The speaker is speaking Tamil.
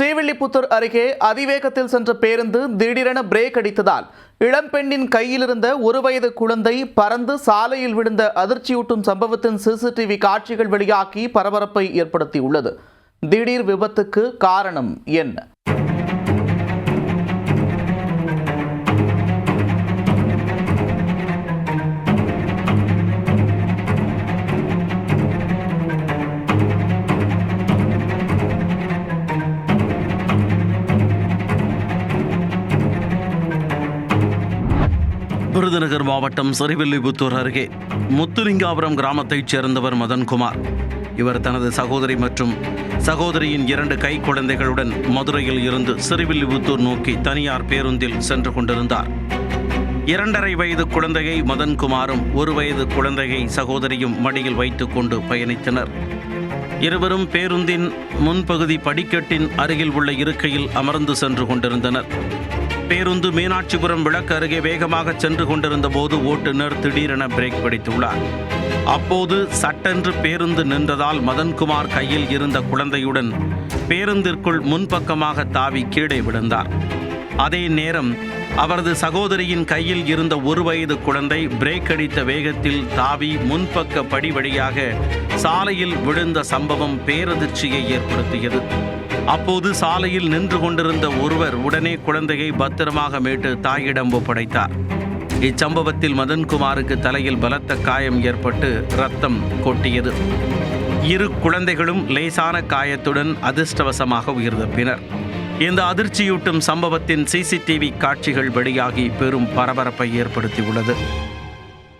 ஸ்ரீவில்லிபுத்தூர் அருகே அதிவேகத்தில் சென்ற பேருந்து திடீரென பிரேக் அடித்ததால் இளம்பெண்ணின் கையில் இருந்த 1 வயது குழந்தை பறந்து சாலையில் விழுந்த அதிர்ச்சியூட்டும் சம்பவத்தின் சிசிடிவி காட்சிகள் வெளியாகி பரபரப்பை ஏற்படுத்தியுள்ளது. திடீர் விபத்துக்கு காரணம் என்ன? விருதுநகர் மாவட்டம் ஸ்ரீவில்லிபுத்தூர் அருகே முத்துலிங்காபுரம் கிராமத்தைச் சேர்ந்தவர் மதன்குமார். இவர் தனது சகோதரி மற்றும் சகோதரியின் 2 கை குழந்தைகளுடன் மதுரையில் இருந்து ஸ்ரீவில்லிபுத்தூர் நோக்கி தனியார் பேருந்தில் சென்று கொண்டிருந்தார். 2.5 வயது குழந்தையை மதன்குமாரும் 1 வயது குழந்தையை சகோதரியும் மடியில் வைத்துக் கொண்டு பயணித்தனர். இருவரும் பேருந்தின் முன்பகுதி படிக்கட்டின் அருகில் உள்ள இருக்கையில் அமர்ந்து சென்று கொண்டிருந்தனர். பேருந்து மீனாட்சிபுரம் விளக்கு அருகே வேகமாக சென்று கொண்டிருந்த போது ஓட்டுநர் திடீரென பிரேக் பிடித்துள்ளார். அப்போது சட்டென்று பேருந்து நின்றதால் மதன்குமார் கையில் இருந்த குழந்தையுடன் பேருந்திற்குள் முன்பக்கமாக தாவி கீழே விழுந்தார். அதே நேரம் அவரது சகோதரியின் கையில் இருந்த 1 வயது குழந்தை பிரேக் அடித்த வேகத்தில் தாவி முன்பக்க படி வழியாக சாலையில் விழுந்த சம்பவம் பேரதிர்ச்சியை ஏற்படுத்தியது. அப்போது சாலையில் நின்று கொண்டிருந்த ஒருவர் உடனே குழந்தையை பத்திரமாக மீட்டு தாயிடம் ஒப்படைத்தார். இச்சம்பவத்தில் மதன்குமாருக்கு தலையில் பலத்த காயம் ஏற்பட்டு ரத்தம் கொட்டியது. 2 குழந்தைகளும் லேசான காயத்துடன் அதிர்ஷ்டவசமாக உயிர் தப்பினர். இந்த அதிர்ச்சியூட்டும் சம்பவத்தின் சிசிடிவி காட்சிகள் வெளியாகி பெரும் பரபரப்பை ஏற்படுத்தியுள்ளது.